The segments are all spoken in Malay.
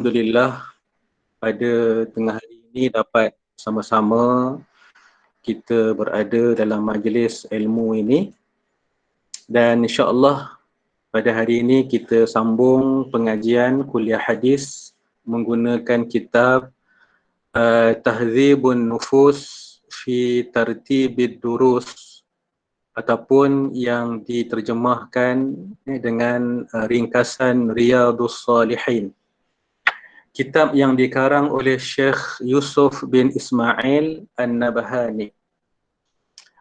Alhamdulillah pada tengah hari ini dapat sama-sama kita berada dalam majlis ilmu ini, dan insya-Allah pada hari ini kita sambung pengajian kuliah hadis menggunakan kitab Tahdzibun Nufus fi Tartibid Durus, ataupun yang diterjemahkan dengan ringkasan Riyadhus Salihin. Kitab yang dikarang oleh Syekh Yusuf bin Ismail An-Nabhani.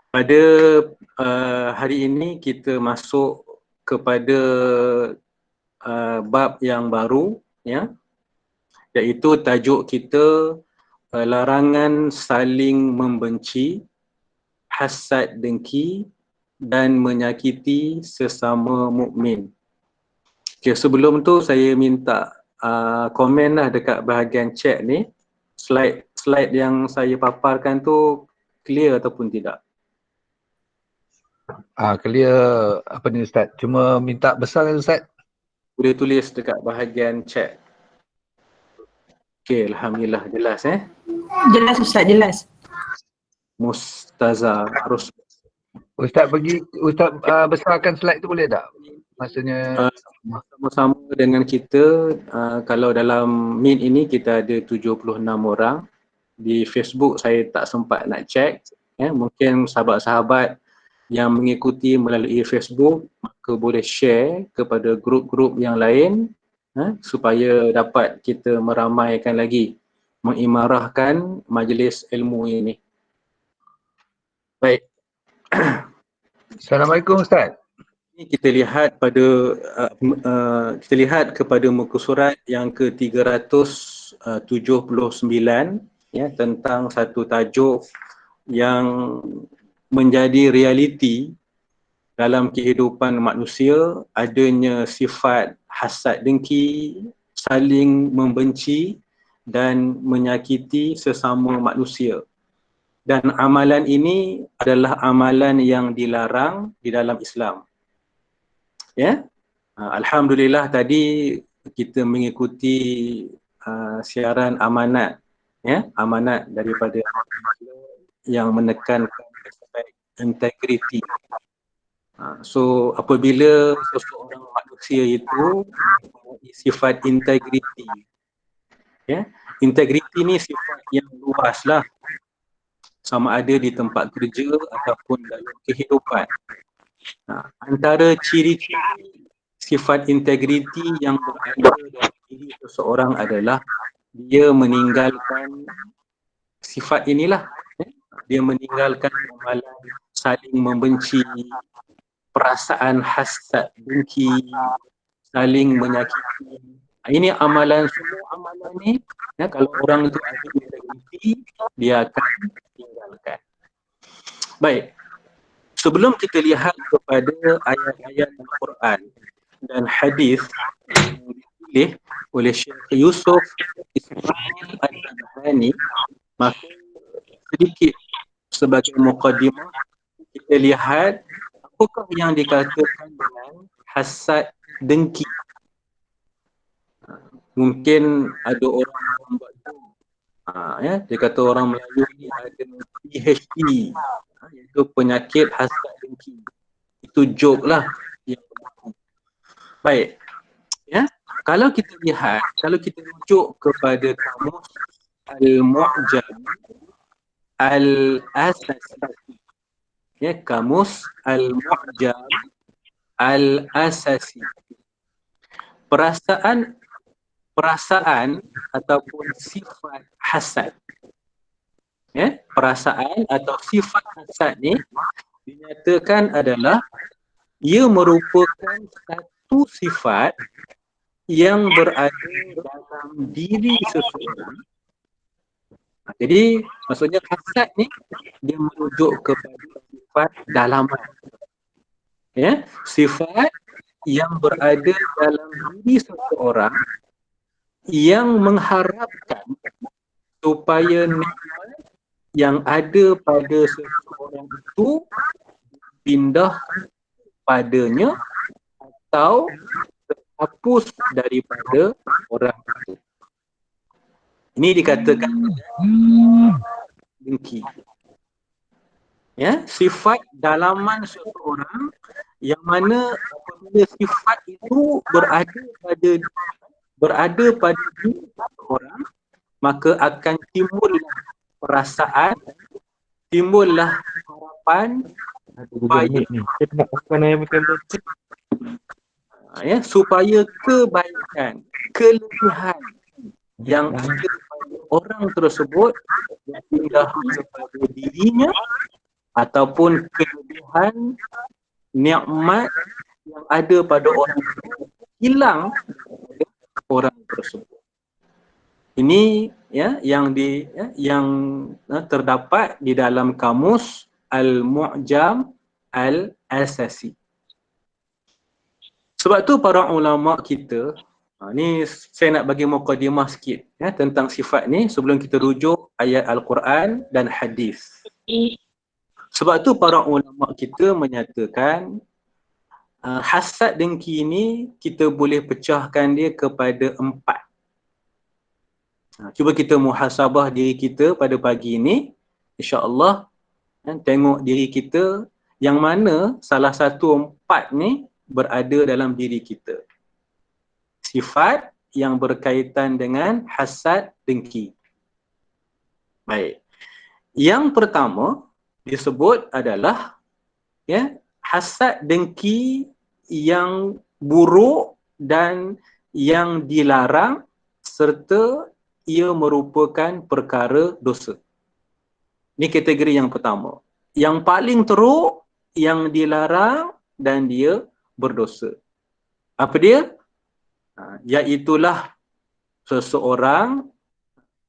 Pada hari ini kita masuk kepada bab yang baru, ya, iaitu tajuk kita larangan saling membenci, hasad dengki dan menyakiti sesama mukmin. Okay, sebelum tu saya minta komen lah dekat bahagian chat ni, slide yang saya paparkan tu clear ataupun tidak. Clear apa ni Ustaz? Cuma minta besar kan Ustaz? Boleh tulis dekat bahagian chat. Okay, Alhamdulillah jelas Jelas Ustaz, jelas. Mustaza harus Ustaz besarkan slide tu boleh tak? Maksudnya sama-sama dengan kita. Kalau dalam Meet ini kita ada 76 orang. Di Facebook saya tak sempat nak check, mungkin sahabat-sahabat yang mengikuti melalui Facebook maka boleh share kepada grup-grup yang lain, supaya dapat kita meramaikan lagi, mengimarahkan majlis ilmu ini. Baik. Assalamualaikum Ustaz. Kita lihat pada kita lihat kepada muka surat yang ke-379, ya, tentang satu tajuk yang menjadi realiti dalam kehidupan manusia, adanya sifat hasad dengki, saling membenci dan menyakiti sesama manusia. Dan amalan ini adalah amalan yang dilarang di dalam Islam. Ya, Alhamdulillah tadi kita mengikuti siaran amanat, ya, amanat daripada yang menekankan aspek integriti. So apabila seseorang manusia itu mempunyai sifat integriti, ya, integriti ni sifat yang luas lah, sama ada di tempat kerja ataupun dalam kehidupan. Antara ciri-ciri sifat integriti yang berada dalam diri seseorang adalah dia meninggalkan sifat inilah, dia meninggalkan amalan saling membenci, perasaan hasad dengki, saling menyakiti. Ini amalan, semua amalan ni, ya, kalau orang itu ada integriti, dia akan tinggalkan. Baik. Sebelum kita lihat kepada ayat-ayat Al-Quran dan hadis yang ditulis oleh Syekh Yusuf Ismail An-Nabhani, maka sedikit sebagai muqaddimah kita lihat apakah yang dikatakan dengan hasad dengki. Mungkin ada orang buat ya, dia kata orang Melayu ni ada PhD, iaitu penyakit hasad dengki. Itu joke lah yang berlaku. Baik, ya, kalau kita lihat, kalau kita rujuk kepada kamus Al-Mu'jam Al-Asasi, ya, kamus Al-Mu'jam Al-Asasi, perasaan ataupun sifat hasad, ya, perasaan atau sifat hasad ni dinyatakan adalah ia merupakan satu sifat yang berada dalam diri seseorang. Jadi maksudnya hasad ni dia merujuk kepada sifat dalaman, ya, sifat yang berada dalam diri seseorang yang mengharapkan supaya nikmat yang ada pada seseorang itu pindah padanya atau terhapus daripada orang itu. Ini dikatakan dengki. Ya, sifat dalaman seseorang yang mana apabila sifat itu berada pada diri seseorang, maka akan timbullah perasaan, timbullah harapan supaya supaya kebaikan, kelebihan yang ada pada orang tersebut berpindah kepada dirinya, ataupun kelebihan nikmat yang ada pada orang tersebut hilang pada orang tersebut. Ini yang terdapat di dalam kamus Al-Mu'jam Al-Asasi. Sebab tu para ulama kita, ni saya nak bagi mukadimah sikit tentang sifat ni sebelum kita rujuk ayat Al-Quran dan hadis. Sebab tu para ulama kita menyatakan hasad dengki ni kita boleh pecahkan dia kepada 4. Cuba kita muhasabah diri kita pada pagi ini, insya-Allah tengok diri kita yang mana salah satu 4 ni berada dalam diri kita. Sifat yang berkaitan dengan hasad dengki. Baik. Yang pertama disebut adalah hasad dengki yang buruk dan yang dilarang serta ia merupakan perkara dosa. Ini kategori yang pertama. Yang paling teruk, yang dilarang dan dia berdosa. Apa dia? Iaitulah seseorang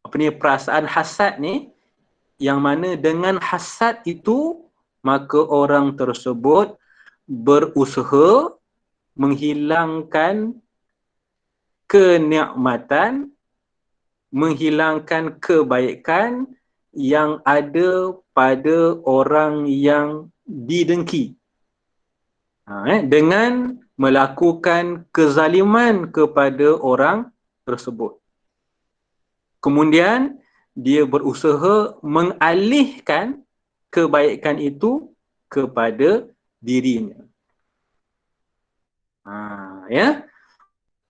perasaan hasad ni, yang mana dengan hasad itu maka orang tersebut berusaha menghilangkan kenikmatan, menghilangkan kebaikan yang ada pada orang yang didengki. Dengan melakukan kezaliman kepada orang tersebut. Kemudian dia berusaha mengalihkan kebaikan itu kepada dirinya.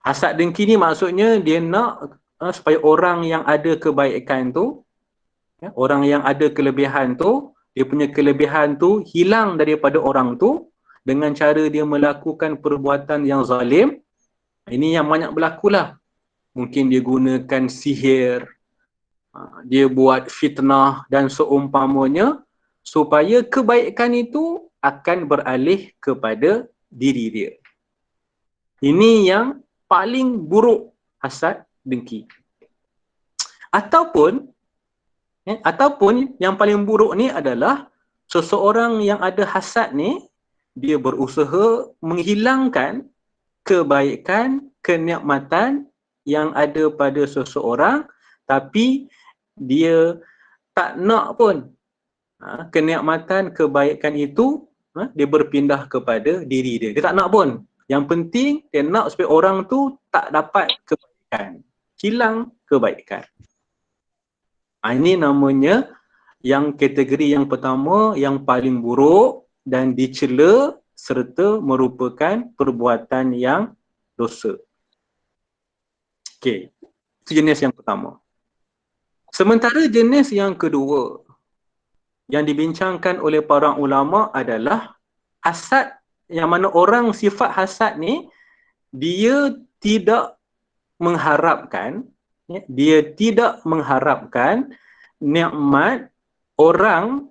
Hasad dengki ni maksudnya dia nak supaya orang yang ada kebaikan tu, orang yang ada kelebihan tu, dia punya kelebihan tu hilang daripada orang tu dengan cara dia melakukan perbuatan yang zalim. Ini yang banyak berlakulah. Mungkin dia gunakan sihir, dia buat fitnah dan seumpamanya, supaya kebaikan itu akan beralih kepada diri dia. Ini yang paling buruk hasad dengki. Ataupun yang paling buruk ni adalah seseorang yang ada hasad ni, dia berusaha menghilangkan kebaikan, kenikmatan yang ada pada seseorang, tapi dia tak nak pun kenikmatan, kebaikan itu dia berpindah kepada diri dia. Dia tak nak pun. Yang penting dia nak supaya orang tu tak dapat kebaikan, hilang kebaikan. Ini namanya yang kategori yang pertama, yang paling buruk dan dicela serta merupakan perbuatan yang dosa. Okey, itu jenis yang pertama. Sementara jenis yang kedua yang dibincangkan oleh para ulama adalah hasad, yang mana orang sifat hasad ni dia tidak mengharapkan nikmat orang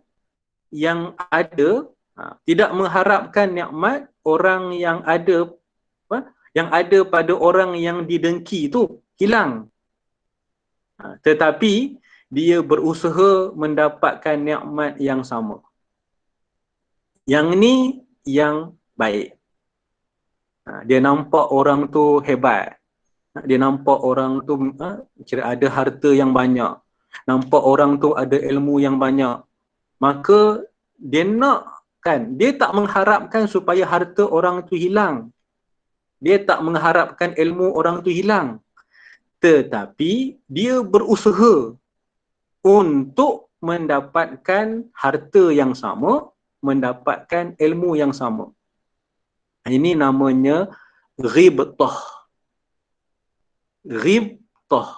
yang ada, tidak mengharapkan nikmat orang yang ada pada orang yang didengki itu hilang. Tetapi dia berusaha mendapatkan nikmat yang sama. Yang ni yang baik. Dia nampak orang tu hebat. Dia nampak orang tu kira ada harta yang banyak. Nampak orang tu ada ilmu yang banyak. Maka dia nak kan, dia tak mengharapkan supaya harta orang tu hilang. Dia tak mengharapkan ilmu orang tu hilang. tetapi dia berusaha untuk mendapatkan harta yang sama, mendapatkan ilmu yang sama. Ini namanya ghibtah. Ghibtah.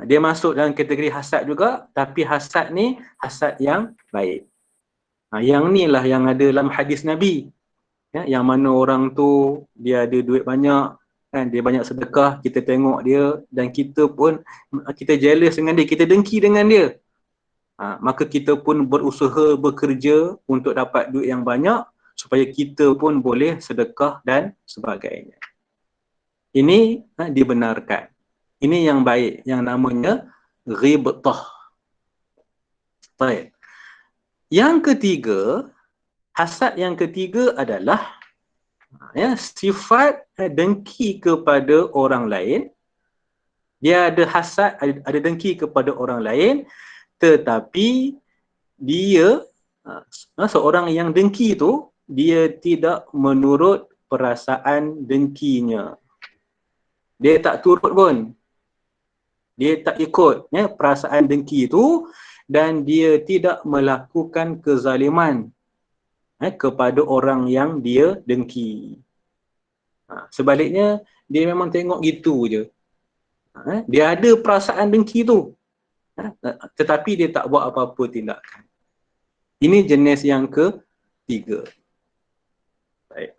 Dia masuk dalam kategori hasad juga, tapi hasad ni hasad yang baik. Yang ni lah yang ada dalam hadis Nabi. Yang mana orang tu dia ada duit banyak, kan, dia banyak sedekah, kita tengok dia dan kita pun kita jealous dengan dia, kita dengki dengan dia. Maka kita pun berusaha bekerja untuk dapat duit yang banyak supaya kita pun boleh sedekah dan sebagainya. Ini dibenarkan. Ini yang baik, yang namanya ghibtah. Baik. Yang ketiga, hasad yang ketiga adalah sifat dengki kepada orang lain. Dia ada hasad, ada dengki kepada orang lain, tetapi dia seorang yang dengki tu, dia tidak menurut perasaan dengkinya. Dia tak turut pun. Dia tak ikut perasaan dengki itu, dan dia tidak melakukan kezaliman kepada orang yang dia dengki. Sebaliknya, dia memang tengok gitu je. Dia ada perasaan dengki tu, tetapi dia tak buat apa-apa tindakan. Ini jenis yang ketiga. Baik.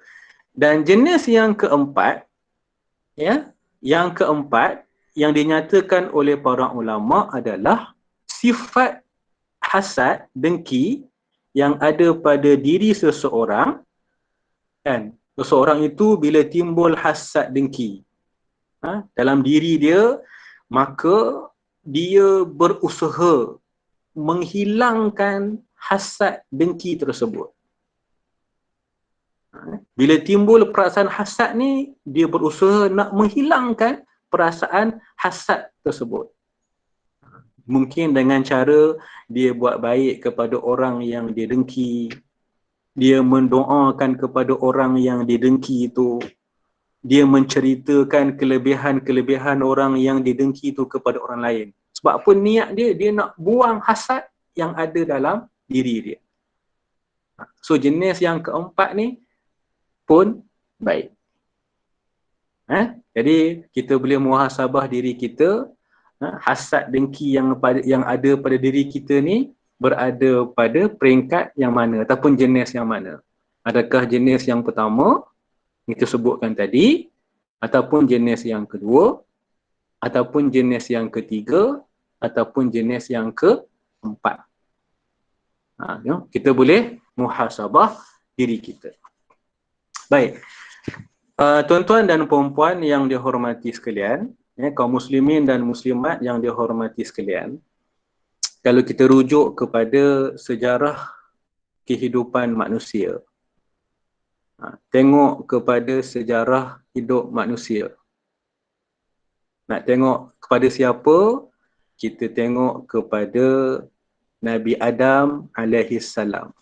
Dan jenis yang keempat, yang dinyatakan oleh para ulama adalah sifat hasad, dengki yang ada pada diri seseorang, kan? Seseorang itu bila timbul hasad, dengki dalam diri dia, maka dia berusaha menghilangkan hasad, dengki tersebut. Bila timbul perasaan hasad ni, dia berusaha nak menghilangkan perasaan hasad tersebut. Mungkin dengan cara dia buat baik kepada orang yang dia dengki, dia mendoakan kepada orang yang dia dengki itu, dia menceritakan kelebihan-kelebihan orang yang dia dengki itu kepada orang lain. Sebab apa niat dia? Dia nak buang hasad yang ada dalam diri dia. So jenis yang keempat ni pun baik. Jadi kita boleh muhasabah diri kita, hasad dengki yang ada pada diri kita ni berada pada peringkat yang mana ataupun jenis yang mana. Adakah jenis yang pertama kita sebutkan tadi, ataupun jenis yang kedua, ataupun jenis yang ketiga, ataupun jenis yang keempat. Kita boleh muhasabah diri kita. Baik. Tuan-tuan dan puan-puan yang dihormati sekalian, kaum muslimin dan muslimat yang dihormati sekalian, kalau kita rujuk kepada sejarah kehidupan manusia, tengok kepada sejarah hidup manusia. Nak tengok kepada siapa? Kita tengok kepada Nabi Adam alaihi salam.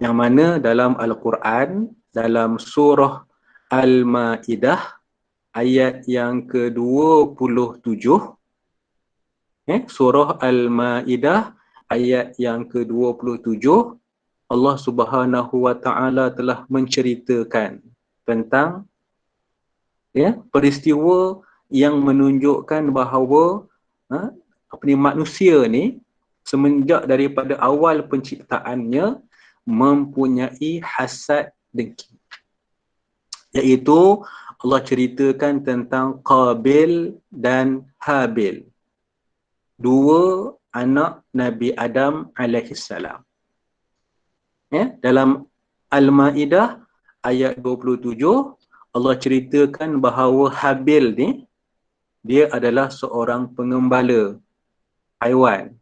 Yang mana dalam Al-Quran, dalam surah Al-Ma'idah ayat yang ke-27, surah Al-Ma'idah ayat yang ke-27, Allah Subhanahu wa Ta'ala telah menceritakan tentang peristiwa yang menunjukkan bahawa manusia ni semenjak daripada awal penciptaannya mempunyai hasad, dengki. Iaitu Allah ceritakan tentang Qabil dan Habil, dua anak Nabi Adam alaihi salam. Dalam Al-Ma'idah ayat 27, Allah ceritakan bahawa Habil ni dia adalah seorang pengembala haiwan.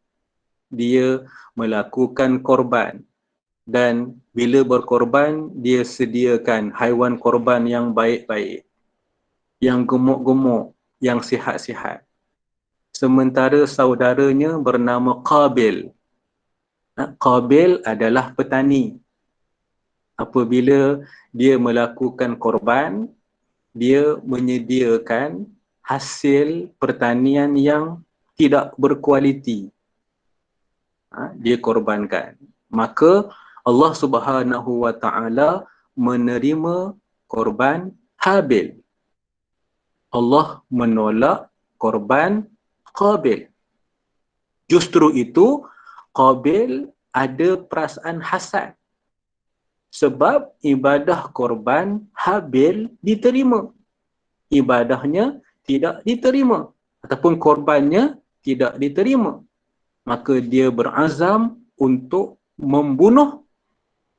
Dia melakukan korban, dan bila berkorban dia sediakan haiwan korban yang baik-baik, yang gemuk-gemuk, yang sihat-sihat. Sementara saudaranya bernama Qabil. Qabil adalah petani. Apabila dia melakukan korban, dia menyediakan hasil pertanian yang tidak berkualiti. Dia korbankan. Maka Allah Subhanahu wa taala menerima korban Habil. Allah menolak korban Qabil. Justru itu Qabil ada perasaan hasad sebab ibadah korban Habil diterima, ibadahnya tidak diterima ataupun korbannya tidak diterima. Maka dia berazam untuk membunuh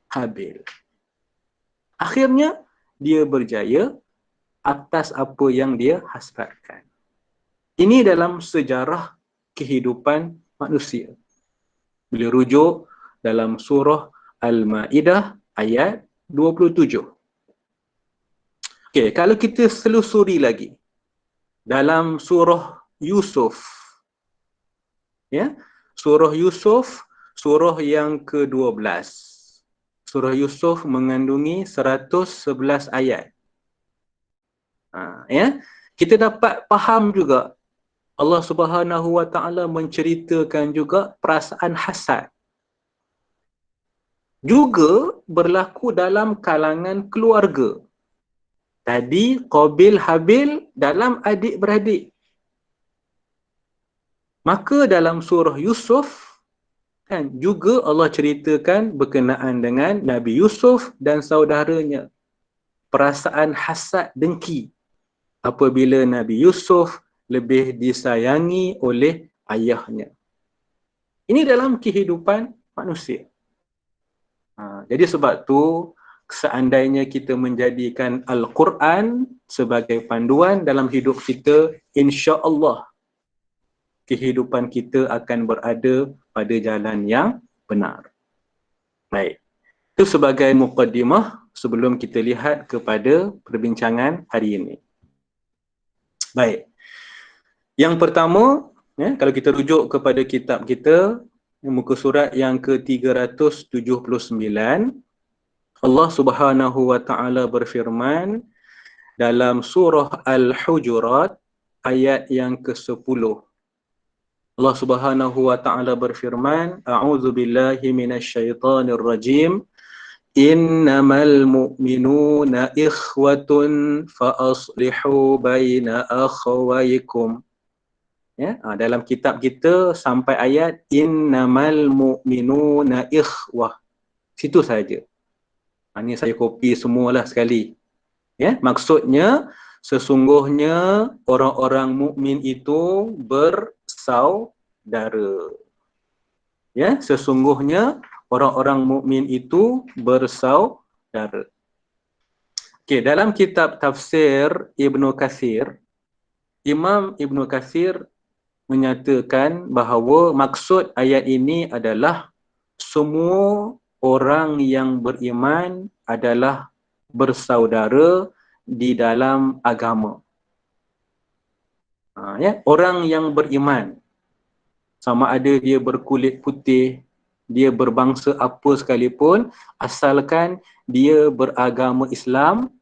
Habil. Akhirnya dia berjaya atas apa yang dia hasratkan. Ini dalam sejarah kehidupan manusia. Boleh rujuk dalam surah Al-Ma'idah ayat 27. Okey, kalau kita selusuri lagi dalam surah Yusuf, ya, surah Yusuf, surah yang ke-12. Surah Yusuf mengandungi 111 ayat. Ya, kita dapat faham juga Allah Subhanahu wa taala menceritakan juga perasaan hasad juga berlaku dalam kalangan keluarga. Tadi Qabil Habil dalam adik-beradik. Maka dalam surah Yusuf kan juga Allah ceritakan berkenaan dengan Nabi Yusuf dan saudaranya. Perasaan hasad dengki apabila Nabi Yusuf lebih disayangi oleh ayahnya. Ini dalam kehidupan manusia. Jadi sebab tu seandainya kita menjadikan Al-Quran sebagai panduan dalam hidup kita, insya-Allah kehidupan kita akan berada pada jalan yang benar. Baik. Itu sebagai muqaddimah sebelum kita lihat kepada perbincangan hari ini. Baik. Yang pertama, ya, kalau kita rujuk kepada kitab kita, muka surat yang ke-379, Allah Subhanahu wa taala berfirman dalam surah Al-Hujurat ayat yang ke-10. Allah Subhanahu wa taala berfirman, A'udzu billahi minasyaitonir rajim. Innamal mu'minuna ikhwatun fa aslihu baina akhawaykum. Ya, dalam kitab kita sampai ayat innamal mu'minuna ikhwah. Situ saja. Ini saya copy semualah sekali. Ya, maksudnya sesungguhnya orang-orang mukmin itu bersaudara. Ya, sesungguhnya orang-orang mukmin itu bersaudara. Okey, dalam kitab tafsir Ibnu Katsir, Imam Ibnu Katsir menyatakan bahawa maksud ayat ini adalah semua orang yang beriman adalah bersaudara di dalam agama. Ya, orang yang beriman, sama ada dia berkulit putih, dia berbangsa apa sekalipun, asalkan dia beragama Islam,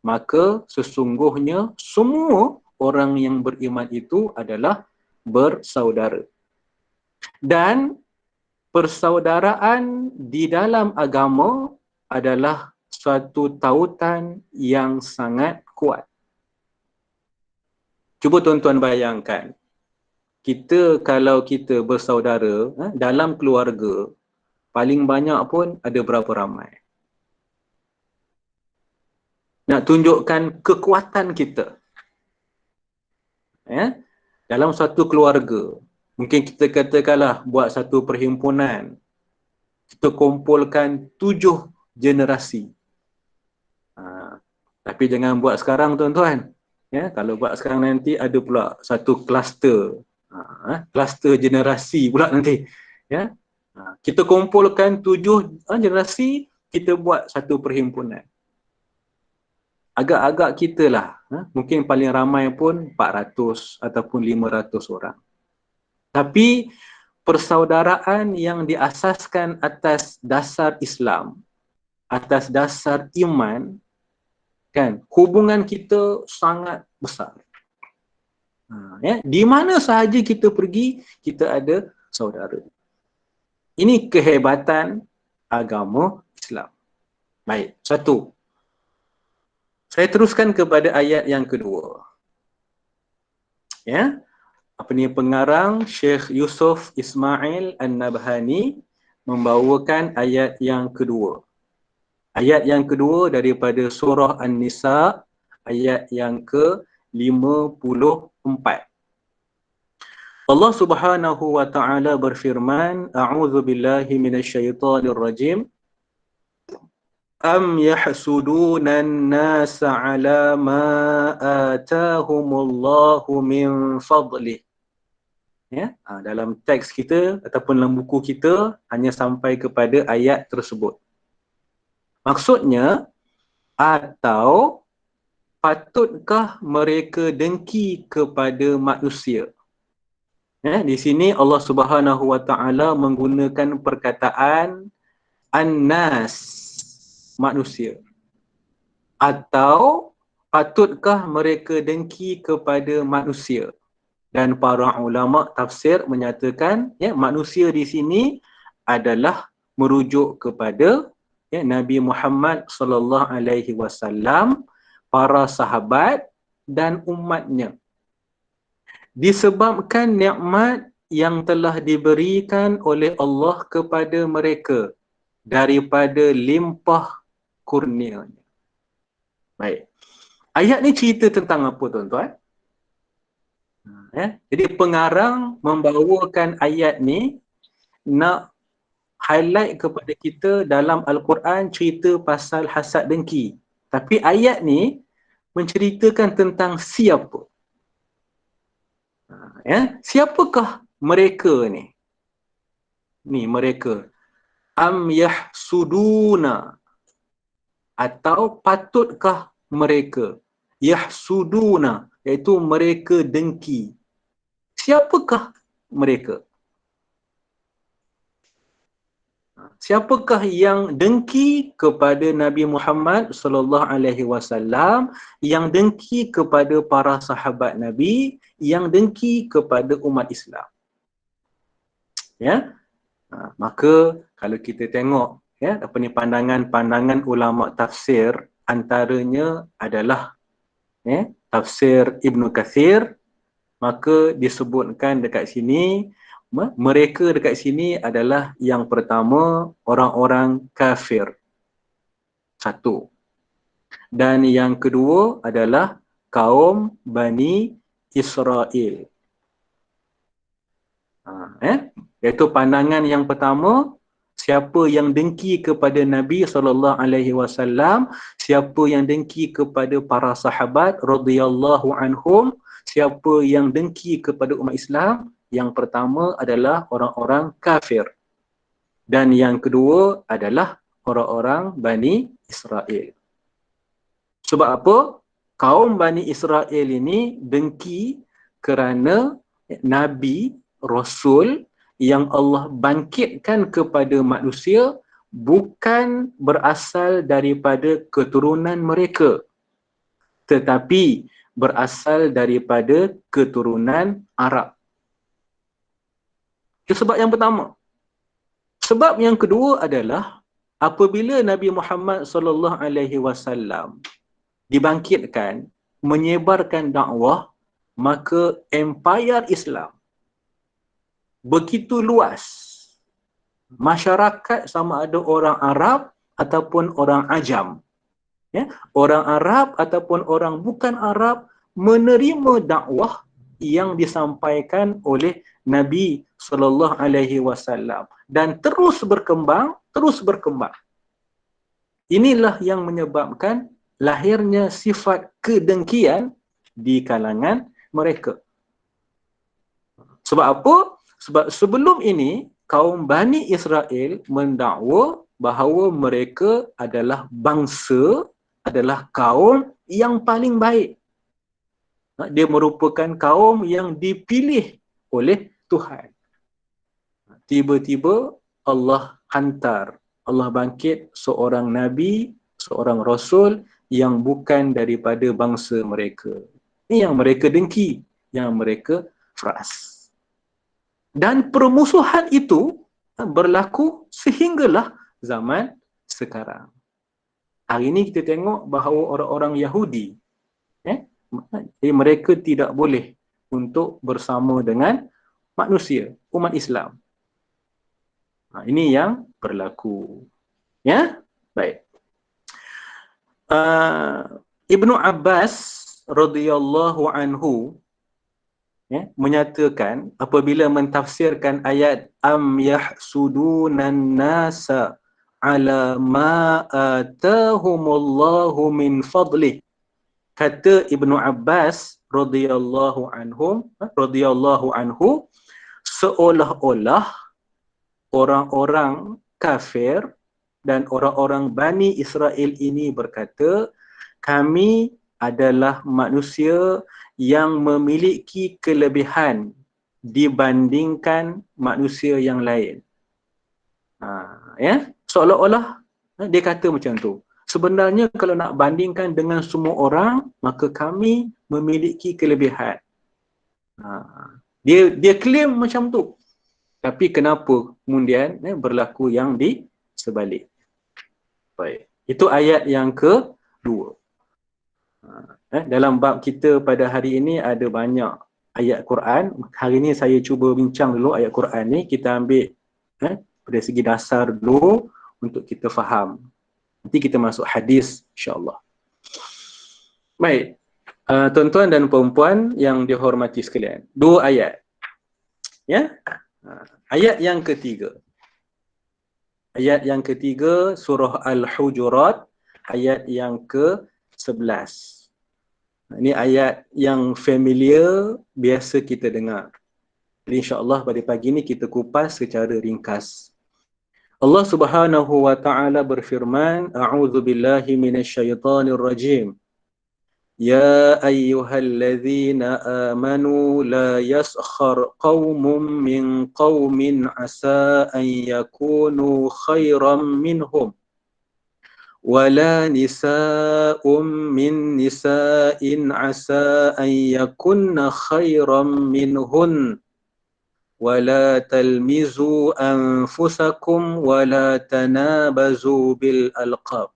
maka sesungguhnya semua orang yang beriman itu adalah bersaudara. Dan persaudaraan di dalam agama adalah suatu tautan yang sangat kuat. Cuba tuan-tuan bayangkan, kita kalau kita bersaudara dalam keluarga, paling banyak pun ada berapa ramai? Nak tunjukkan kekuatan kita. Ya, dalam satu keluarga, mungkin kita katakanlah buat satu perhimpunan, kita kumpulkan 7 generasi. Tapi jangan buat sekarang tuan-tuan. Ya, kalau buat sekarang nanti ada pula satu kluster. Kluster generasi pula nanti. Ya, kita kumpulkan 7 generasi, kita buat satu perhimpunan. Agak-agak kita lah, mungkin paling ramai pun 400 ataupun 500 orang. Tapi persaudaraan yang diasaskan atas dasar Islam, atas dasar iman, Kan? Hubungan kita sangat besar. Di mana sahaja kita pergi, kita ada saudara. Ini kehebatan agama Islam. Baik, satu. Saya teruskan kepada ayat yang kedua. Ya. Pengarang Syekh Yusuf Ismail An-Nabhani membawakan ayat yang kedua. Ayat yang kedua daripada surah An-Nisa, ayat yang ke-54. Allah Subhanahu wa taala berfirman, A'udzu billahi minasyaitonir rajim. Am yahsuduna an-nasa 'ala ma atahumullahu min fadlih. Ya, dalam teks kita ataupun dalam buku kita hanya sampai kepada ayat tersebut. Maksudnya, atau patutkah mereka dengki kepada manusia? Ya, di sini Allah Subhanahu wa taala menggunakan perkataan an-nas, manusia. Atau patutkah mereka dengki kepada manusia? Dan para ulama tafsir menyatakan manusia di sini adalah merujuk kepada Nabi Muhammad sallallahu alaihi wasallam, para sahabat dan umatnya. Disebabkan nikmat yang telah diberikan oleh Allah kepada mereka daripada limpah kurnianya. Baik. Ayat ni cerita tentang apa, tuan-tuan? Jadi pengarang membawakan ayat ni nak highlight kepada kita dalam Al-Quran cerita pasal hasad dengki. Tapi ayat ni menceritakan tentang siapa. Siapakah mereka ni? Ni mereka. Am yahsuduna, atau patutkah mereka? Yahsuduna, iaitu mereka dengki. Siapakah mereka? Siapakah yang dengki kepada Nabi Muhammad sallallahu alaihi wasallam, yang dengki kepada para sahabat Nabi, yang dengki kepada umat Islam? Ya. Maka kalau kita tengok pandangan-pandangan ulama tafsir, antaranya adalah tafsir Ibn Kathir, maka disebutkan dekat sini, mereka dekat sini adalah yang pertama orang-orang kafir. Satu. Dan yang kedua adalah kaum Bani Israel. Iaitu pandangan yang pertama, siapa yang dengki kepada Nabi SAW, siapa yang dengki kepada para sahabat radhiyallahu anhum, siapa yang dengki kepada umat Islam, yang pertama adalah orang-orang kafir. Dan yang kedua adalah orang-orang Bani Israel. Sebab apa? Kaum Bani Israel ini dengki kerana Nabi, Rasul yang Allah bangkitkan kepada manusia bukan berasal daripada keturunan mereka, tetapi berasal daripada keturunan Arab. Itu sebab yang pertama. Sebab yang kedua adalah apabila Nabi Muhammad sallallahu alaihi wasallam dibangkitkan menyebarkan dakwah, maka empayar Islam begitu luas. Masyarakat sama ada orang Arab ataupun orang Ajam, orang Arab ataupun orang bukan Arab, menerima dakwah yang disampaikan oleh Nabi sallallahu alaihi wasallam dan terus berkembang. Inilah yang menyebabkan lahirnya sifat kedengkian di kalangan mereka. Sebab apa? Sebab sebelum ini kaum Bani Israel mendakwa bahawa mereka adalah bangsa, adalah kaum yang paling baik. Dia merupakan kaum yang dipilih oleh Tuhan. Tiba-tiba Allah hantar, Allah bangkit seorang Nabi, seorang Rasul yang bukan daripada bangsa mereka. Ini yang mereka dengki, yang mereka fras. Dan permusuhan itu berlaku sehinggalah zaman sekarang. Hari ini kita tengok bahawa orang-orang Yahudi, jadi mereka tidak boleh untuk bersama dengan manusia, umat Islam. Ini yang berlaku. Ya, baik. Ibnu Abbas radhiyallahu anhu menyatakan apabila mentafsirkan ayat am yahsudunan nasa ala ma atahumullahu min fadlih, kata Ibnu Abbas radhiyallahu anhu, seolah-olah orang-orang kafir dan orang-orang Bani Israel ini berkata, kami adalah manusia yang memiliki kelebihan dibandingkan manusia yang lain. Seolah-olah dia kata macam tu. Sebenarnya kalau nak bandingkan dengan semua orang, maka kami memiliki kelebihan. Dia claim macam tu. Tapi kenapa kemudian berlaku yang di sebalik? Baik. Itu ayat yang kedua. Dalam bab kita pada hari ini ada banyak ayat Quran. Hari ini saya cuba bincang dulu ayat Quran ni. Kita ambil pada segi dasar dulu untuk kita faham. Nanti kita masuk hadis insya-Allah. Baik. Tuan-tuan dan puan-puan yang dihormati sekalian. Dua ayat. Ya. Ayat yang ketiga. Ayat yang ketiga surah Al-Hujurat ayat yang ke-11. Ini ayat yang familiar, biasa kita dengar. Jadi insya-Allah pada pagi ini kita kupas secara ringkas. Allah Subhanahu wa taala berfirman, a'udzu billahi minasyaitonir rajim. Ya ayyuhalladzina amanu la yaskhar qaumun min qaumin asa an yakunu khairan minhum wala nisa'un min nisa'in asa an yakunna khairan minhun wala talmizu anfusakum wala tanabazu bil alqab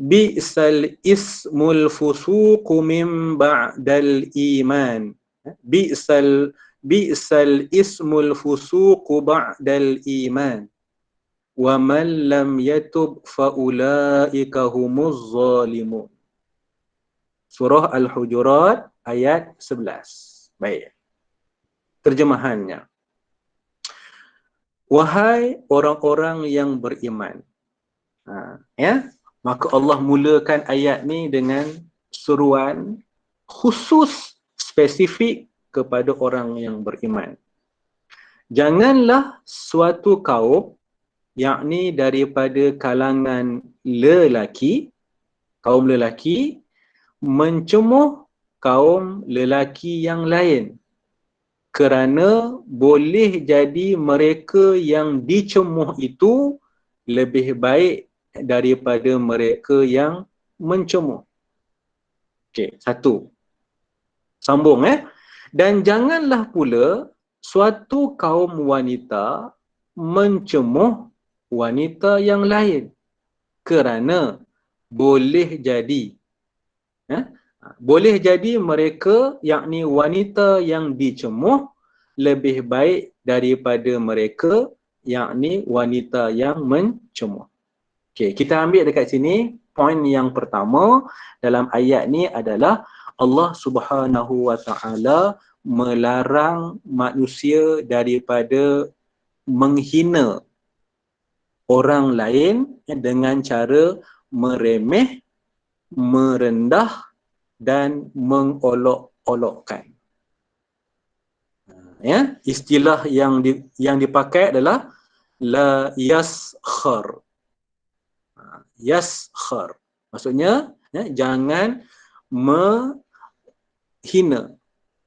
bi'sal ismul fusuqu min ba'dal iman bi'sal ismul fusuqu ba'dal iman wa man lam yatub fa ulaika humuz zalimun. Surah Al-Hujurat ayat 11. Baik. Terjemahannya. Wahai orang-orang yang beriman. Maka Allah mulakan ayat ni dengan seruan khusus spesifik kepada orang yang beriman. Janganlah suatu kaum, yakni daripada kalangan lelaki, kaum lelaki, mencemuh kaum lelaki yang lain. Kerana boleh jadi mereka yang dicemuh itu lebih baik daripada mereka yang mencemuh. Okey, satu. Sambung Dan janganlah pula suatu kaum wanita mencemuh wanita yang lain. Kerana boleh jadi boleh jadi mereka, yakni wanita yang dicemuh, lebih baik daripada mereka, yakni wanita yang mencemuh. Okey, kita ambil dekat sini poin yang pertama dalam ayat ni adalah Allah Subhanahu wa taala melarang manusia daripada menghina orang lain dengan cara meremeh, merendah dan mengolok-olokkan. Istilah yang dipakai adalah la yaskhar. Yaskhar. Maksudnya jangan menghina.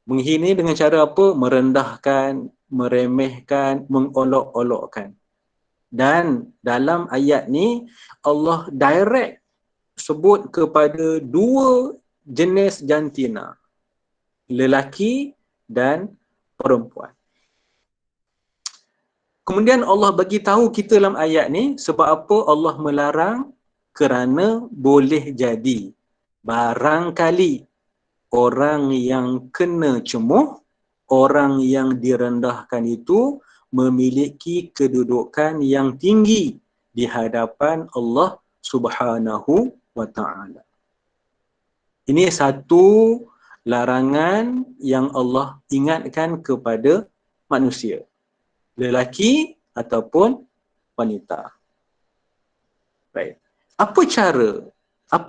Menghina dengan cara apa? Merendahkan, meremehkan, mengolok-olokkan. Dan dalam ayat ni Allah direct sebut kepada dua jenis jantina, lelaki dan perempuan. Kemudian Allah bagi tahu kita dalam ayat ni sebab apa Allah melarang, kerana boleh jadi barangkali orang yang kena cemuh, orang yang direndahkan itu memiliki kedudukan yang tinggi di hadapan Allah Subhanahu wa ta'ala. Ini satu larangan yang Allah ingatkan kepada manusia, lelaki ataupun wanita. Baik. Apa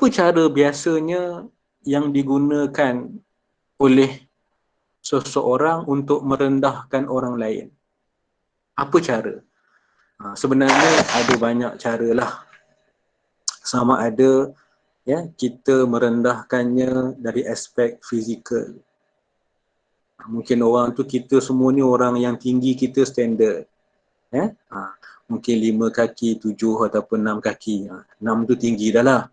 cara biasanya yang digunakan oleh seseorang untuk merendahkan orang lain? Apa cara? Sebenarnya ada banyak cara lah. Sama ada kita merendahkannya dari aspek fizikal. Mungkin orang tu, kita semua ni orang yang tinggi, kita standard. Mungkin 5 kaki, 7 ataupun 6 kaki. 6 tu tinggi dah lah.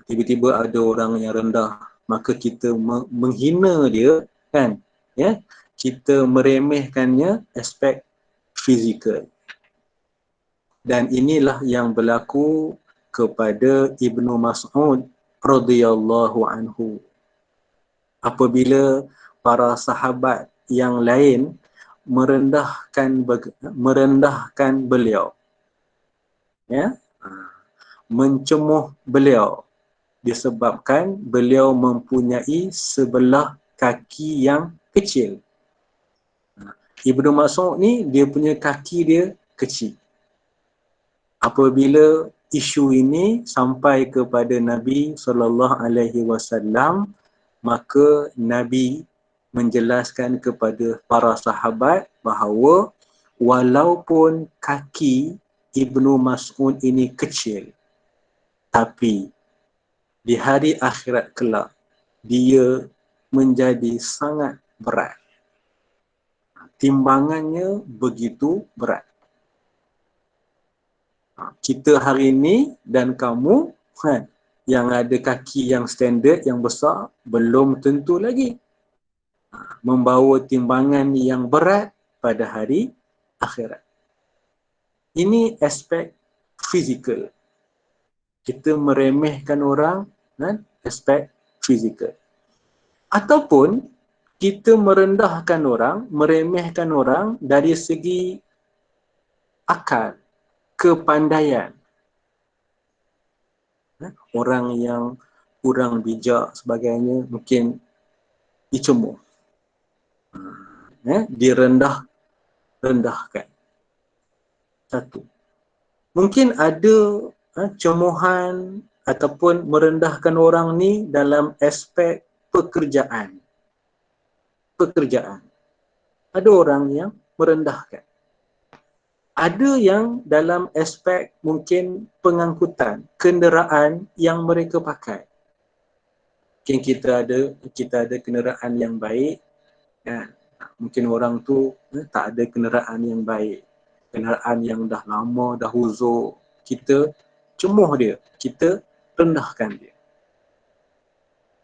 Tiba-tiba ada orang yang rendah, maka kita menghina dia, kan? Kita meremehkannya aspek fizikal. Dan inilah yang berlaku kepada Ibnu Mas'ud radhiyallahu anhu. Apabila para sahabat yang lain merendahkan beliau, mencemuh beliau disebabkan beliau mempunyai sebelah kaki yang kecil. Ibnu Mas'ud ni dia punya kaki dia kecil. Apabila isu ini sampai kepada Nabi SAW, maka Nabi menjelaskan kepada para sahabat bahawa walaupun kaki Ibnu Mas'ud ini kecil, tapi di hari akhirat kelak dia menjadi sangat berat. Timbangannya begitu berat. Kita hari ini dan kamu yang ada kaki yang standard, yang besar, belum tentu lagi membawa timbangan yang berat pada hari akhirat. Ini aspek fizikal. Kita meremehkan orang, aspek fizikal. Ataupun kita merendahkan orang, meremehkan orang dari segi akal, kepandaian. Orang yang kurang bijak sebagainya mungkin dicemuh, direndahkan. Satu. Mungkin ada cemuhan ataupun merendahkan orang ni dalam aspek pekerjaan. Ada orang yang merendahkan. Ada yang dalam aspek mungkin pengangkutan, kenderaan yang mereka pakai. Mungkin kita ada kenderaan yang baik, mungkin orang tu tak ada kenderaan yang baik. Kenderaan yang dah lama, dah uzur, kita cemuh dia, kita rendahkan dia.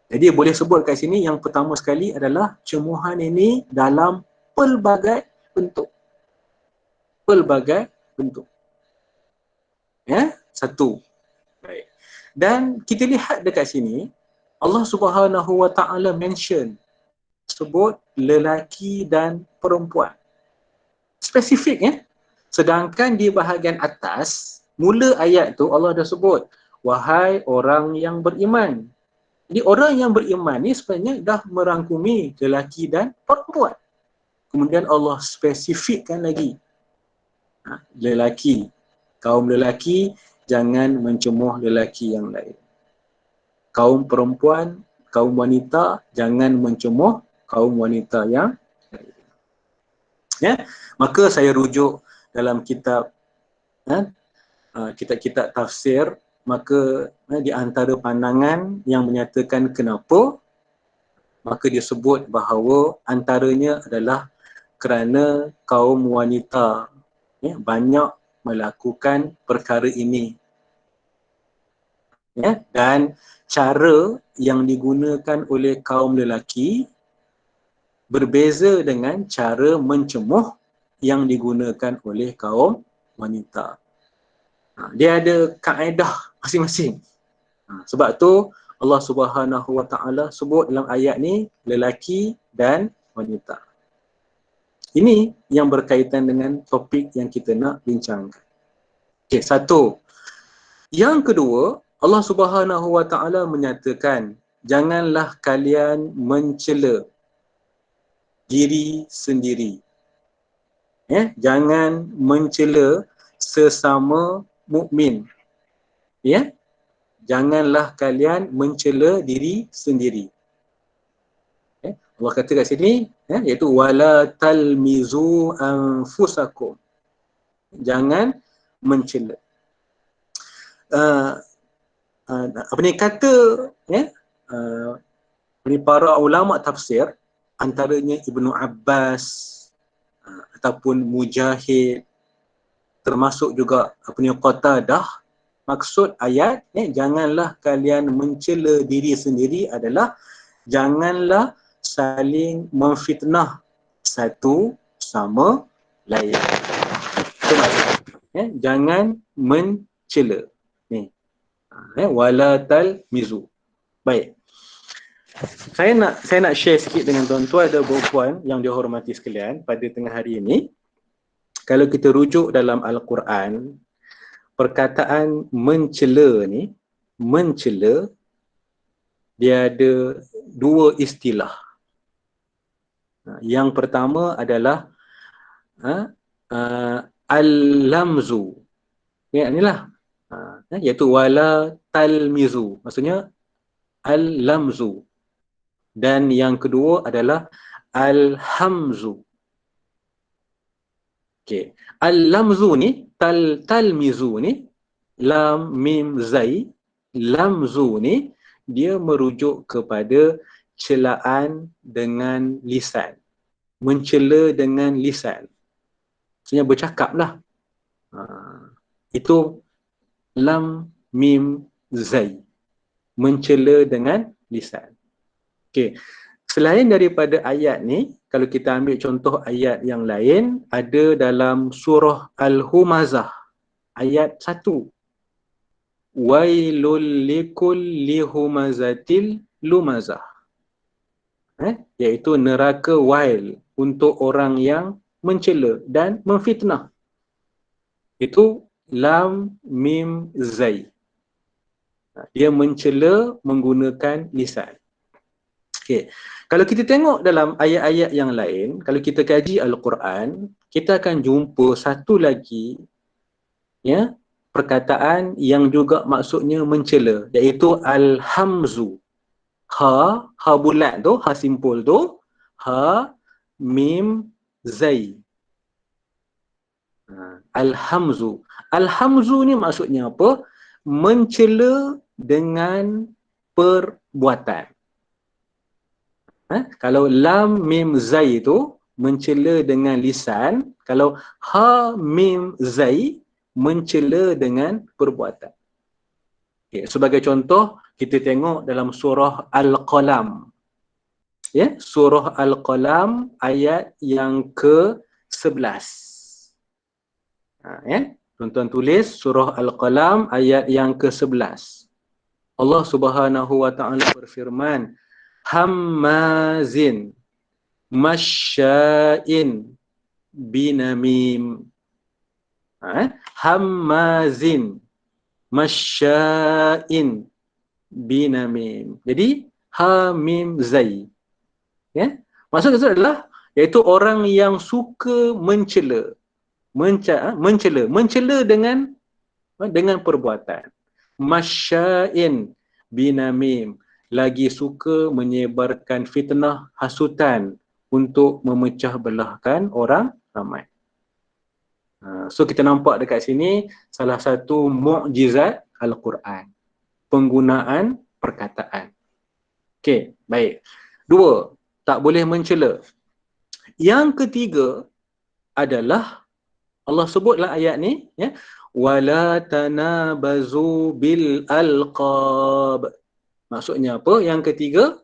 Jadi boleh sebut kat sini, yang pertama sekali adalah cemuhan ini dalam pelbagai bentuk. Satu. Baik. Dan kita lihat dekat sini, Allah Subhanahu wa ta'ala mention, sebut lelaki dan perempuan. Spesifik. Sedangkan di bahagian atas, mula ayat tu Allah dah sebut, wahai orang yang beriman. Jadi orang yang beriman ni sebenarnya dah merangkumi lelaki dan perempuan. Kemudian Allah spesifikkan lagi, lelaki, kaum lelaki jangan mencemuh lelaki yang lain. Kaum perempuan, kaum wanita jangan mencemuh kaum wanita yang lain. Maka saya rujuk dalam kitab kitab tafsir, maka di antara pandangan yang menyatakan kenapa, maka disebut bahawa antaranya adalah kerana kaum wanita banyak melakukan perkara ini. Ya, dan cara yang digunakan oleh kaum lelaki berbeza dengan cara mencemuh yang digunakan oleh kaum wanita. Dia ada kaedah masing-masing. Sebab tu Allah Subhanahu Wa Taala sebut dalam ayat ni lelaki dan wanita. Ini yang berkaitan dengan topik yang kita nak bincangkan. Okey, satu. Yang kedua, Allah Subhanahu Wa Taala menyatakan, janganlah kalian mencela diri sendiri. Jangan mencela sesama mukmin. Ya? Janganlah kalian mencela diri sendiri. Allah kata kat sini, iaitu wala talmizu anfusakum. Jangan mencela. Apa ni kata, ini para ulama tafsir, antaranya Ibnu Abbas ataupun Mujahid, termasuk juga Qatadah, maksud ayat janganlah kalian mencela diri sendiri adalah janganlah saling memfitnah satu sama lain. Itu maksudnya. Jangan mencela. Ni. Wala talmizu. Baik. Saya nak share sikit dengan tuan-tuan dan puan yang dihormati sekalian pada tengah hari ini. Kalau kita rujuk dalam Al-Quran, perkataan mencela ni, mencela, dia ada dua istilah. Yang pertama adalah al-lamzu. Inilah. Iaitu wala talmizu. Maksudnya al-lamzu. Dan yang kedua adalah al-hamzu. Okey. Al-lamzu ni, talmizu ni, lam mim zai, lamzu ni, dia merujuk kepada celaan dengan lisan. Mencela dengan lisan. Maksudnya bercakap lah. Itu lam mim zai. Mencela dengan lisan. Okey. Selain daripada ayat ni, kalau kita ambil contoh ayat yang lain, ada dalam surah Al-Humazah, ayat 1. Wailul likulli humazatil lumazah. Iaitu neraka wail untuk orang yang mencela dan memfitnah. Itu lam mim zai. Dia mencela menggunakan lisan. Okey. Kalau kita tengok dalam ayat-ayat yang lain, kalau kita kaji Al-Quran, kita akan jumpa satu lagi perkataan yang juga maksudnya mencela, iaitu al-hamzu. Ha bulat tu, ha simpul tu, ha mim zai. Al-hamzu. Al-hamzu ni maksudnya apa? Mencela dengan perbuatan. Kalau lam mim zai itu mencela dengan lisan, kalau ha mim zai mencela dengan perbuatan. Okay, sebagai contoh, kita tengok dalam surah Al-Qalam. Surah Al-Qalam ayat yang ke-11. Tuan-tuan tulis surah Al-Qalam ayat yang ke-11. Allah Subhanahu Wa Taala berfirman, hammazin masya'in binamim. Hammazin masya'in binamim. Jadi ha mim zai. Maksudnya adalah iaitu orang yang suka mencela. Mencela dengan perbuatan. Masya'in binamim, lagi suka menyebarkan fitnah, hasutan untuk memecah belahkan orang ramai. So kita nampak dekat sini salah satu mukjizat Al-Quran, penggunaan perkataan. Okey, baik. 2, tak boleh mencela. Yang ketiga adalah Allah sebutlah ayat ni, wala tanabazu bil alqab. Maksudnya apa? Yang ketiga,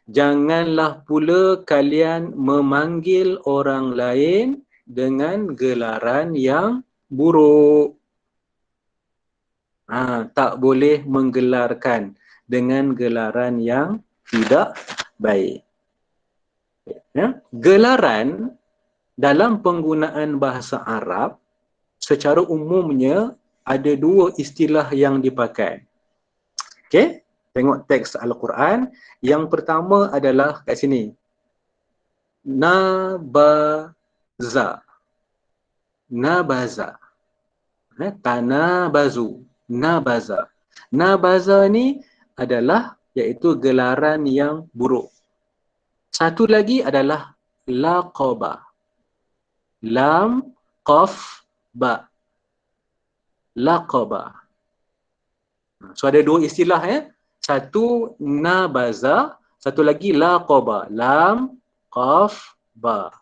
janganlah pula kalian memanggil orang lain dengan gelaran yang buruk. Tak boleh menggelarkan dengan gelaran yang tidak baik. Gelaran dalam penggunaan bahasa Arab secara umumnya ada dua istilah yang dipakai. Okey, tengok teks Al-Quran. Yang pertama adalah kat sini. Nabaza. Nabaza. Tanabazu. Nabaza. Nabaza ni adalah iaitu gelaran yang buruk. Satu lagi adalah laqaba. Lam, qaf, ba. Laqaba. So ada dua istilah Satu nabaza, satu lagi laqaba. Lam, qaf, ba.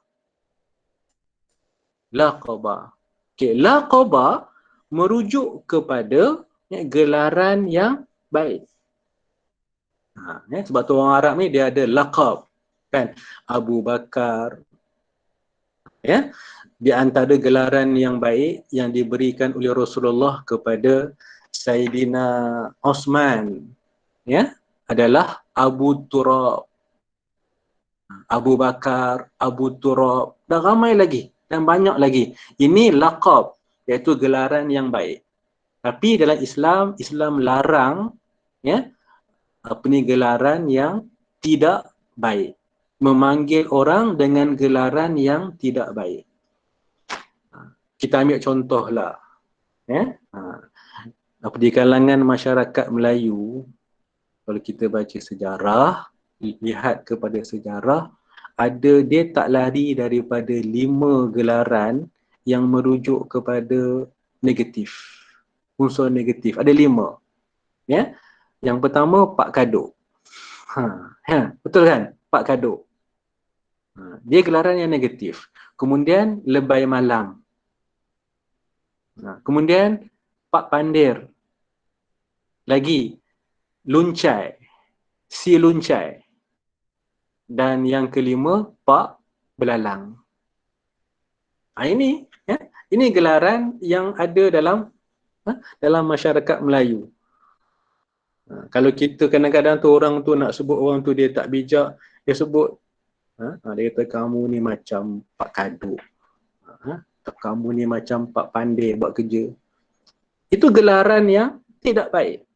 Laqaba. Okey, laqaba merujuk kepada gelaran yang baik. Sebab tu orang Arab ni dia ada laqab, kan? Abu Bakar. Di antara gelaran yang baik yang diberikan oleh Rasulullah kepada Sayyidina Osman adalah Abu Turab. Abu Bakar, Abu Turab, dan ramai lagi dan banyak lagi. Ini laqab, iaitu gelaran yang baik. Tapi dalam Islam, Islam larang gelaran yang tidak baik. Memanggil orang dengan gelaran yang tidak baik. Kita ambil contohlah. Di kalangan masyarakat Melayu, kalau kita baca sejarah, lihat kepada sejarah, dia tak lari daripada 5 gelaran yang merujuk kepada negatif. Unsur negatif. Ada 5. Yang pertama, Pak Kaduk. Betul kan? Pak Kaduk. Dia gelaran yang negatif. Kemudian, Lebay Malang. Kemudian, Pak Pandir. Lagi, Luncai. Si Luncai. Dan yang kelima, Pak Belalang. Ini gelaran yang ada dalam masyarakat Melayu. Kalau kita kadang-kadang tu orang tu nak sebut orang tu dia tak bijak, dia sebut dia kata kamu ni macam Pak Kaduk. Kamu ni macam Pak Pandai buat kerja. Itu gelaran yang tidak baik.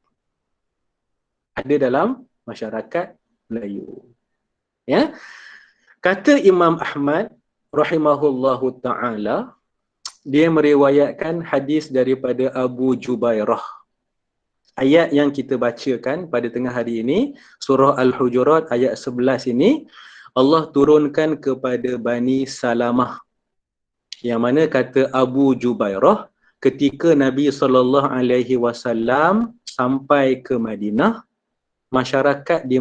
Ada dalam masyarakat Melayu. Kata Imam Ahmad rahimahullahu ta'ala, dia meriwayatkan hadis daripada Abu Jubairah. Ayat yang kita bacakan pada tengah hari ini, surah Al-Hujurat ayat 11 ini, Allah turunkan kepada Bani Salamah. Yang mana kata Abu Jubairah, ketika Nabi SAW sampai ke Madinah, masyarakat di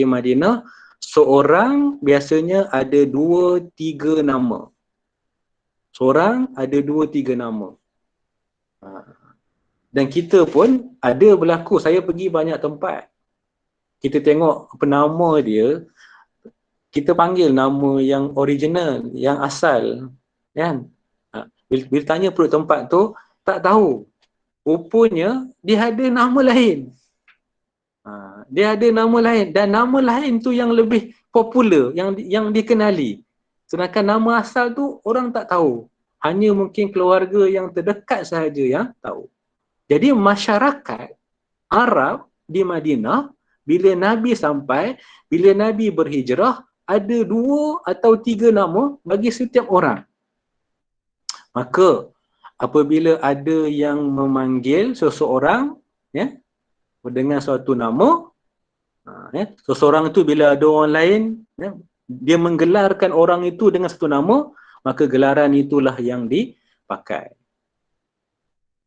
Madinah, seorang biasanya ada 2-3 nama. Seorang ada 2-3 nama. Dan kita pun ada berlaku, saya pergi banyak tempat. Kita tengok penama dia, kita panggil nama yang original, yang asal. Kan? Bila tanya perut tempat tu, tak tahu. Rupanya dia ada nama lain. Dia ada nama lain. Dan nama lain tu yang lebih popular, yang dikenali. Sedangkan nama asal tu orang tak tahu. Hanya mungkin keluarga yang terdekat sahaja yang tahu. Jadi masyarakat Arab di Madinah, bila Nabi sampai, bila Nabi berhijrah, ada 2 atau 3 nama bagi setiap orang. Maka apabila ada yang memanggil seseorang dengan suatu nama, seseorang itu bila ada orang lain, dia menggelarkan orang itu dengan satu nama, maka gelaran itulah yang dipakai.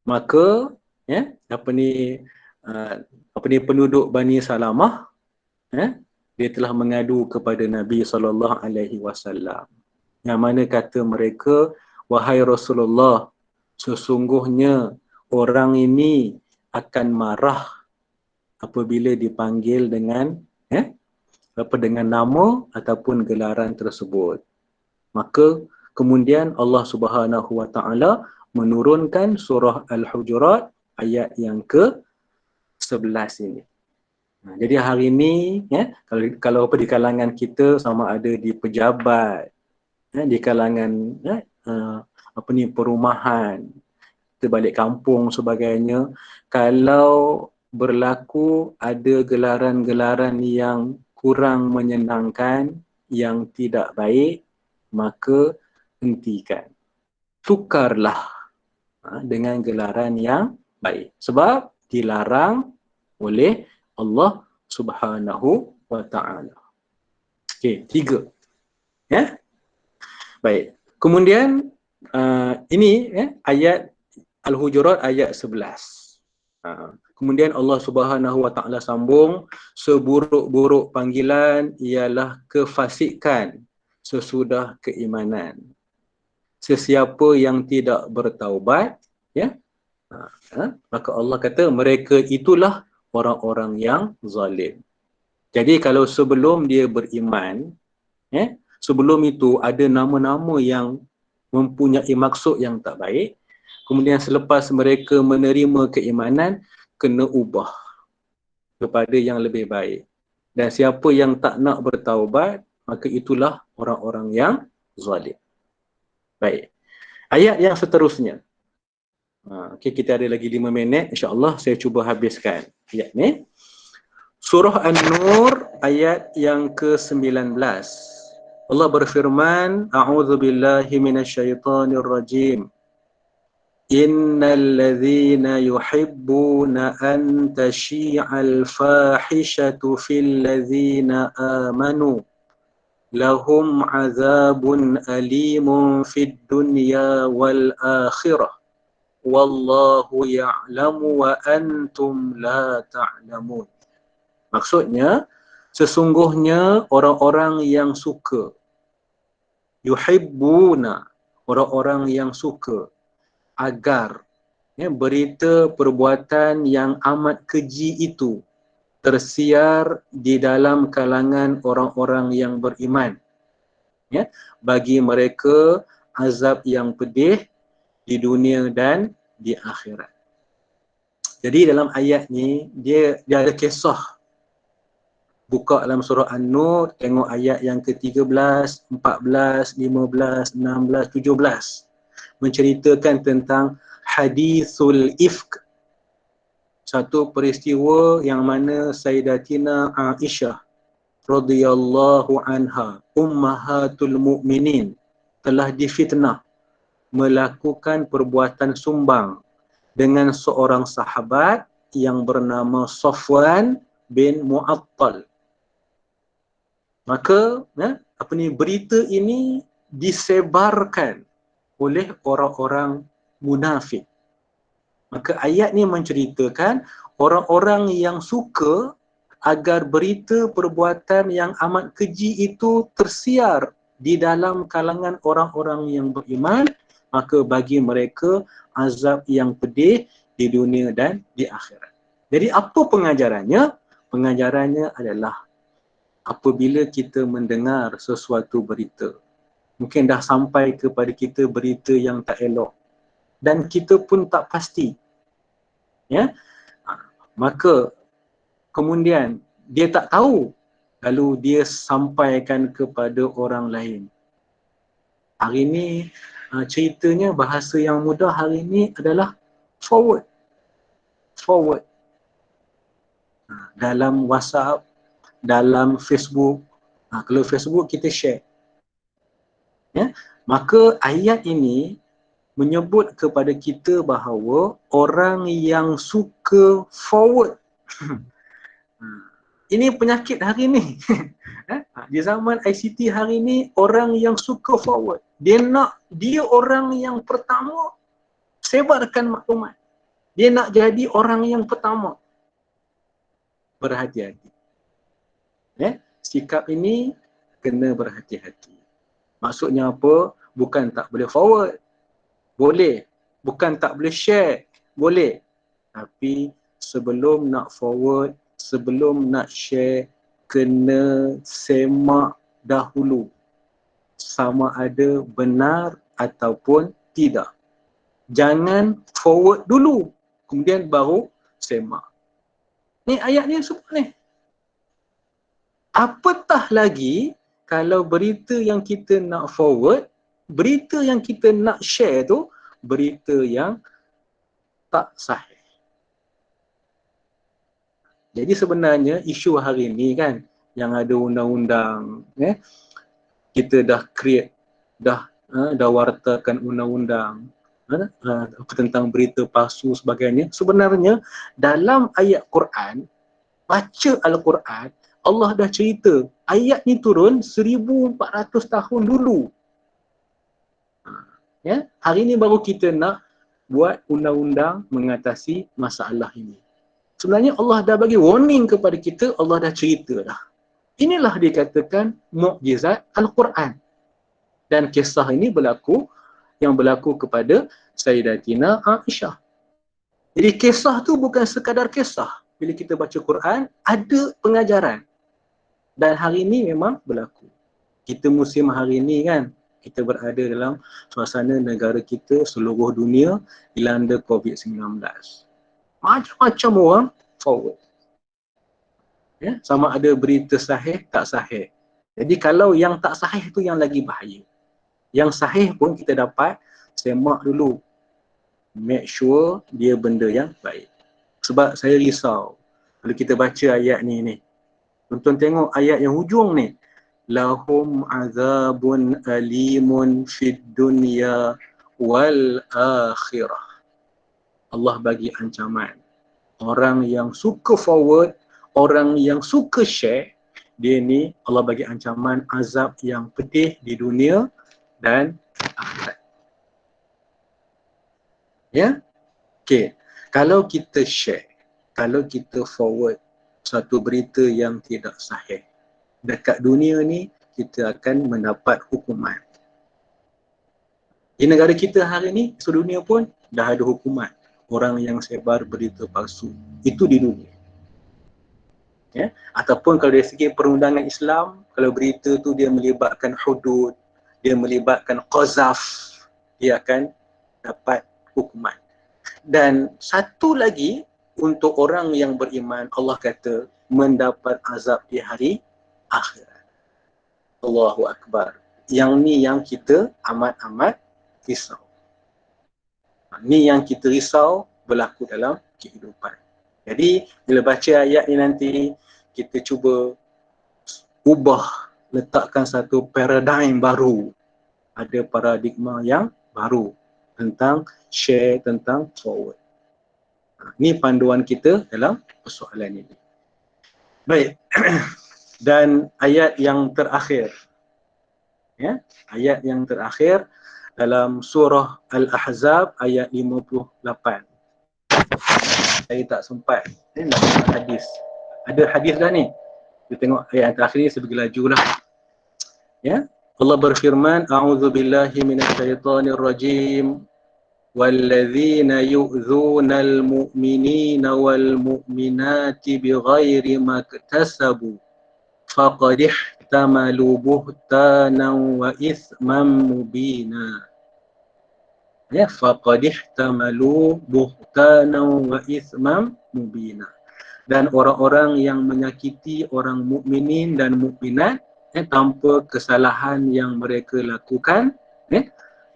Maka penduduk Bani Salamah dia telah mengadu kepada Nabi SAW, yang mana kata mereka, wahai Rasulullah, sesungguhnya orang ini akan marah apabila dipanggil dengan dengan nama ataupun gelaran tersebut. Maka kemudian Allah Subhanahu wa taala menurunkan surah Al-Hujurat ayat yang ke-11 ini. Jadi hari ini kalau di kalangan kita, sama ada di pejabat, di kalangan perumahan, kita balik kampung sebagainya, kalau berlaku ada gelaran-gelaran yang kurang menyenangkan, yang tidak baik, maka hentikan. Tukarlah dengan gelaran yang baik. Sebab dilarang oleh Allah Subhanahu wa taala. Okey, 3. Ya. Baik. Kemudian ini ayat Al-Hujurat ayat 11. Kemudian Allah Subhanahu wa taala sambung, seburuk-buruk panggilan ialah kefasikan sesudah keimanan. Sesiapa yang tidak bertaubat, maka Allah kata mereka itulah orang-orang yang zalim. Jadi kalau sebelum dia beriman, sebelum itu ada nama-nama yang mempunyai maksud yang tak baik, kemudian selepas mereka menerima keimanan, kena ubah kepada yang lebih baik. Dan siapa yang tak nak bertaubat, maka itulah orang-orang yang zalim. Baik. Ayat yang seterusnya. Okay, kita ada lagi 5 minit. InsyaAllah saya cuba habiskan ayat ni. Surah An-Nur ayat yang ke-19. Allah berfirman, A'udzubillahi minasyaitonirrajim. Innal ladzina yuhibbuna an tashi'al fahishatu fil ladzina amanu lahum 'adzabun alimun fid dunya wal akhirah wallahu ya'lamu wa antum la ta'lamun. Maksudnya, sesungguhnya orang-orang yang suka, yuhibbuna, orang-orang yang suka, agar berita perbuatan yang amat keji itu tersiar di dalam kalangan orang-orang yang beriman. Bagi mereka azab yang pedih di dunia dan di akhirat. Jadi dalam ayat ni dia ada kisah. Buka dalam surah An-Nur, tengok ayat yang ke-13, 14, 15, 16, 17. Menceritakan tentang hadithul ifk. Satu peristiwa yang mana Sayyidatina Aisyah radhiyallahu anha, ummahatul mu'minin, telah difitnah melakukan perbuatan sumbang dengan seorang sahabat yang bernama Safwan bin Mu'attal. Maka berita ini disebarkan oleh orang-orang munafik. Maka ayat ni menceritakan orang-orang yang suka agar berita perbuatan yang amat keji itu tersiar di dalam kalangan orang-orang yang beriman, maka bagi mereka azab yang pedih di dunia dan di akhirat. Jadi apa pengajarannya? Pengajarannya adalah apabila kita mendengar sesuatu berita, mungkin dah sampai kepada kita berita yang tak elok dan kita pun tak pasti, maka kemudian dia tak tahu lalu dia sampaikan kepada orang lain. Hari ini ceritanya, bahasa yang mudah hari ini adalah forward. Dalam WhatsApp, dalam Facebook. Kalau Facebook kita share. Maka ayat ini menyebut kepada kita bahawa orang yang suka forward. Ini penyakit hari ini. Di zaman ICT hari ini, orang yang suka forward. Dia orang yang pertama sebarkan maklumat. Dia nak jadi orang yang pertama. Berhati-hati. Sikap ini kena berhati-hati. Maksudnya apa? Bukan tak boleh forward. Boleh. Bukan tak boleh share. Boleh. Tapi sebelum nak forward, sebelum nak share, kena semak dahulu sama ada benar ataupun tidak. Jangan forward dulu, kemudian baru semak. Ni ayat ni sebut ni. Apatah lagi kalau berita yang kita nak forward, berita yang kita nak share tu, berita yang tak sahih. Jadi sebenarnya isu hari ni kan, yang ada undang-undang, kita dah create, dah wartakan undang-undang tentang berita palsu sebagainya. Sebenarnya dalam ayat Quran, baca Al-Quran, Allah dah cerita ayat ni turun 1400 tahun dulu. Hari ni baru kita nak buat undang-undang mengatasi masalah ini. Sebenarnya Allah dah bagi warning kepada kita, Allah dah cerita dah. Inilah dikatakan mukjizat Al-Quran. Dan kisah ini berlaku kepada Sayyidatina Aisyah. Jadi kisah tu bukan sekadar kisah. Bila kita baca Quran, ada pengajaran. Dan hari ini memang berlaku. Kita musim hari ini kan, kita berada dalam suasana negara kita, seluruh dunia dilanda COVID-19. Macam-macam orang forward. Sama ada berita sahih, tak sahih. Jadi kalau yang tak sahih tu yang lagi bahaya. Yang sahih pun kita dapat semak dulu. Make sure dia benda yang baik. Sebab saya risau kalau kita baca ayat ni. Tonton tengok ayat yang hujung ni. Lahum azabun alimun fid dunya wal akhirah. Allah bagi ancaman. Orang yang suka forward, orang yang suka share, dia ni Allah bagi ancaman azab yang pedih di dunia dan akhirat. Ya? Okey. Kalau kita share, kalau kita forward satu berita yang tidak sahih, dekat dunia ni kita akan mendapat hukuman. Di negara kita hari ni, sedunia pun dah ada hukuman orang yang sebar berita palsu. Itu di dunia. Ya? Ataupun kalau dari segi perundangan Islam, kalau berita tu dia melibatkan hudud, dia melibatkan qazaf, dia akan dapat hukuman. Dan satu lagi, untuk orang yang beriman, Allah kata mendapat azab di hari akhirat. Allahu Akbar. Yang ni yang kita amat-amat risau. Ni yang kita risau berlaku dalam kehidupan. Jadi bila baca ayat ni nanti, kita cuba ubah, letakkan satu paradigm baru. Ada paradigma yang baru tentang share, tentang forward. Ini panduan kita dalam persoalan ini. Baik. Dan ayat yang terakhir. Ya, ayat yang terakhir dalam surah Al-Ahzab ayat 58. Saya tak sempat nak tengok hadis. Ada hadis dah ni. Kita tengok ayat yang terakhir ni sebagi laju lah. Ya. Allah berfirman, A'udzubillahi minasyaitonirrajim. وَالَّذِينَ يُؤْذُونَ الْمُؤْمِنِينَ وَالْمُؤْمِنَاتِ بِغَيْرِ مَا اكْتَسَبُوا فَقَدِ احْتَمَلُوا بُهْتَانًا وَإِثْمًا مُبِينًا. Ya, فَقَدِ احْتَمَلُوا بُهْتَانًا وَإِثْمًا مُبِينًا. Dan orang-orang yang menyakiti orang mukminin dan mukminat tanpa kesalahan yang mereka lakukan,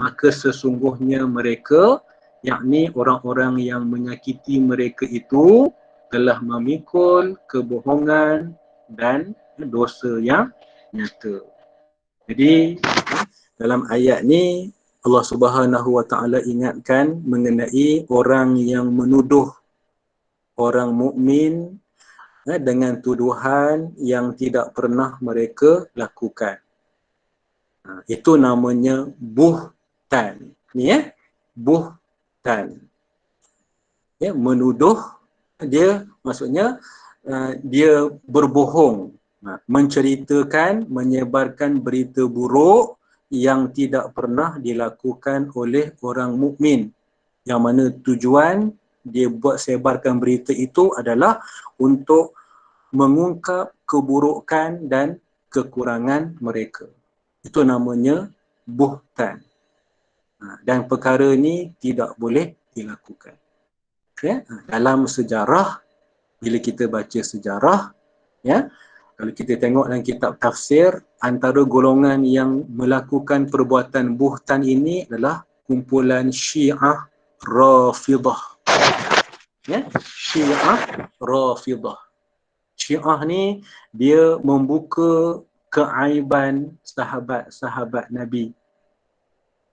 maka sesungguhnya mereka, yakni orang-orang yang menyakiti mereka itu, telah memikul kebohongan dan dosa yang nyata. Jadi dalam ayat ni Allah Subhanahu Wa Taala ingatkan mengenai orang yang menuduh orang mukmin dengan tuduhan yang tidak pernah mereka lakukan. Itu namanya buhtan. Ni buhtan. Ya, menuduh, dia maksudnya dia berbohong, menceritakan, menyebarkan berita buruk yang tidak pernah dilakukan oleh orang mukmin, yang mana tujuan dia buat sebarkan berita itu adalah untuk mengungkap keburukan dan kekurangan mereka. Itu namanya buhtan. Dan perkara ini tidak boleh dilakukan. Ya? Dalam sejarah, bila kita baca sejarah, ya, kalau kita tengok dalam kitab tafsir, antara golongan yang melakukan perbuatan buhtan ini adalah kumpulan Syiah Rafidah. Ya? Syiah Rafidah. Syiah ni dia membuka keaiban sahabat-sahabat Nabi.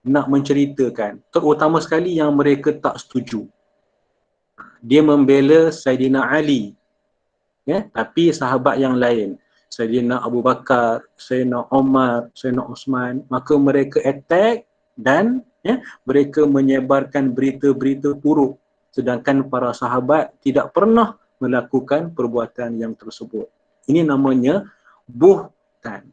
Nak menceritakan, terutama sekali yang mereka tak setuju. Dia membela Saidina Ali, ya, tapi sahabat yang lain, Saidina Abu Bakar, Saidina Umar, Saidina Osman, maka mereka attack dan mereka menyebarkan berita-berita buruk, sedangkan para sahabat tidak pernah melakukan perbuatan yang tersebut. Ini namanya buhtan.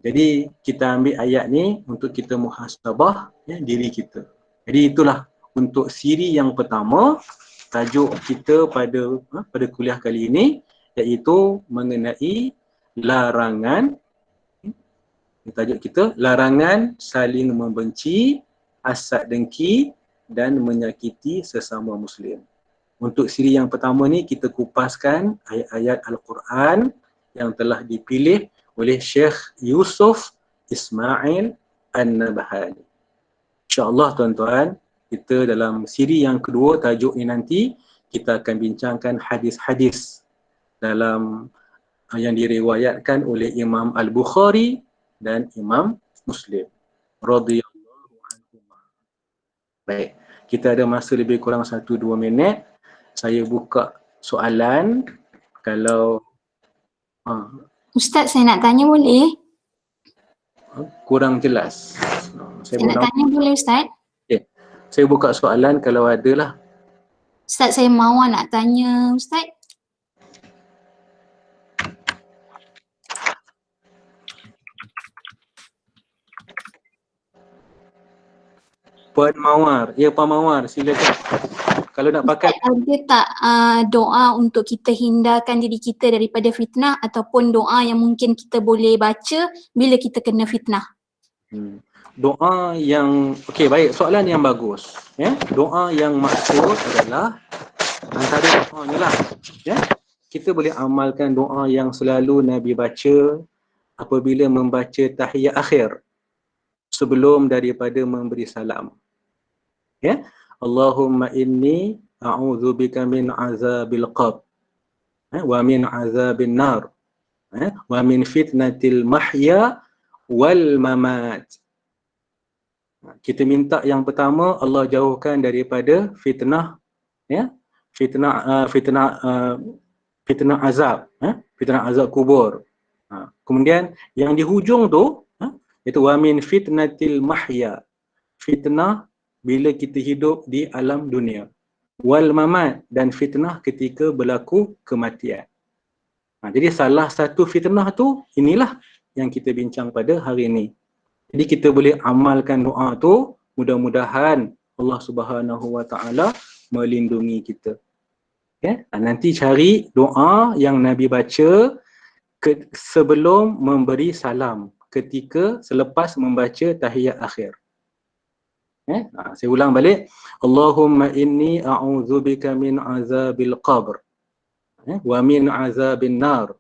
Jadi kita ambil ayat ni untuk kita muhasabah diri kita. Jadi itulah untuk siri yang pertama, tajuk kita pada kuliah kali ini, iaitu mengenai larangan, tajuk kita larangan saling membenci, hasad dengki dan menyakiti sesama Muslim. Untuk siri yang pertama ni kita kupaskan ayat-ayat Al-Quran yang telah dipilih oleh Syekh Yusuf Ismail An-Nabhani. InsyaAllah tuan-tuan, kita dalam siri yang kedua, tajuk ni nanti kita akan bincangkan hadis-hadis dalam yang diriwayatkan oleh Imam Al-Bukhari dan Imam Muslim radhiyallahu anhuma. Baik, kita ada masa lebih kurang 1-2 minit. Saya buka soalan. Kalau Ustaz, saya nak tanya boleh? kurang jelas, Saya nak tanya boleh Ustaz? Okay. Saya buka soalan kalau ada lah. Ustaz, saya mahu nak tanya Ustaz. Puan Mawar, ya Puan Mawar, silakan. Kalau nak pakai, Ada tak doa untuk kita hindarkan diri kita daripada fitnah, ataupun doa yang mungkin kita boleh baca bila kita kena fitnah? Doa yang, okey, baik, soalan yang bagus. Ya, doa yang maksud adalah antara doa ni lah. Ya, kita boleh amalkan doa yang selalu Nabi baca apabila membaca tahiyat akhir sebelum daripada memberi salam. Ya, Allahumma inni a'udzubika min azabil qabr wa min azabin nar wa min fitnatil mahya wal mamat. Kita minta yang pertama, Allah jauhkan daripada fitnah, ya, fitnah azab, fitnah azab kubur. Kemudian yang di hujung tu itu wa min fitnatil mahya, fitnah bila kita hidup di alam dunia, wal mamat, dan fitnah ketika berlaku kematian. Jadi salah satu fitnah tu inilah yang kita bincang pada hari ini. Jadi kita boleh amalkan doa tu, mudah-mudahan Allah Subhanahu Wa Taala melindungi kita. Okay? Nanti cari doa yang Nabi baca sebelum memberi salam, ketika selepas membaca tahiyat akhir. Saya ulang balik. Allahumma inni a'udzubika min azabil qabr wa min azabin nar,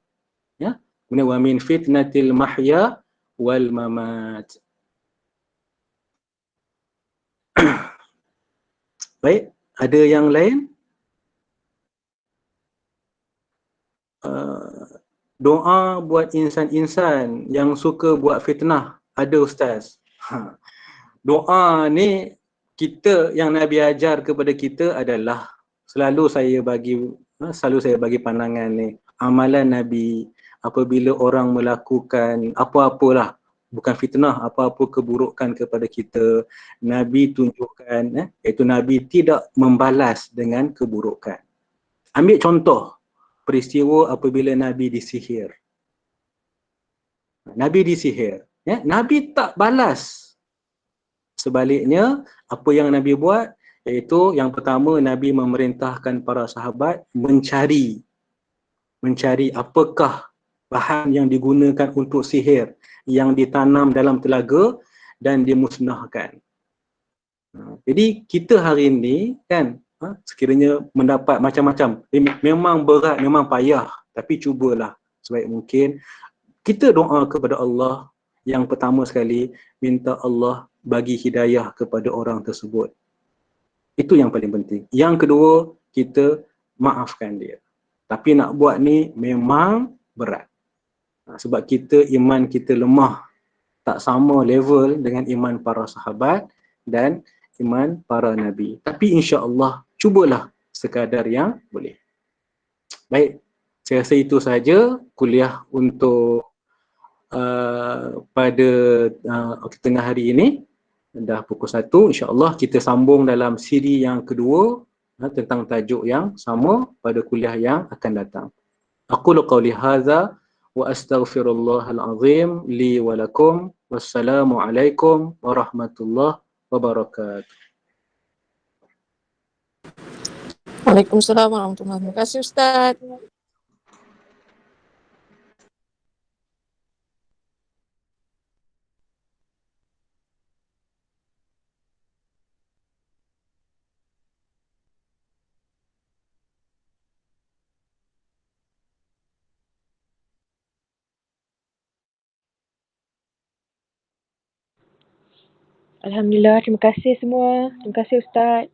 ya, wa min fitnatil mahya wal mamat. Baik, ada yang lain? Doa buat insan-insan yang suka buat fitnah, ada Ustaz? Doa ni kita yang Nabi ajar kepada kita adalah selalu saya bagi pandangan ni, amalan Nabi apabila orang melakukan apa-apalah, bukan fitnah, apa-apa keburukan kepada kita, Nabi tunjukkan iaitu Nabi tidak membalas dengan keburukan. Ambil contoh peristiwa apabila Nabi disihir. Nabi disihir. Nabi tak balas. Sebaliknya, apa yang Nabi buat, iaitu yang pertama, Nabi memerintahkan para sahabat mencari apakah bahan yang digunakan untuk sihir yang ditanam dalam telaga dan dimusnahkan. Jadi kita hari ini kan sekiranya mendapat macam-macam, memang berat, memang payah, tapi cubalah sebaik mungkin kita doa kepada Allah. Yang pertama sekali, minta Allah bagi hidayah kepada orang tersebut. Itu yang paling penting. Yang kedua, kita maafkan dia. Tapi nak buat ni memang berat. Sebab iman kita lemah, tak sama level dengan iman para sahabat dan iman para nabi. Tapi insya-Allah cubalah sekadar yang boleh. Baik, saya rasa itu sahaja kuliah untuk pada tengah hari ini. Dah pukul 1, insya-Allah kita sambung dalam siri yang kedua tentang tajuk yang sama pada kuliah yang akan datang. Aqulu qawli hadza wa astaghfirullahal azim li wa lakum. Wassalamu alaikum warahmatullahi wabarakatuh. Waalaikumsalam warahmatullahi wabarakatuh. Terima kasih Ustaz. Alhamdulillah, terima kasih semua. Terima kasih Ustaz.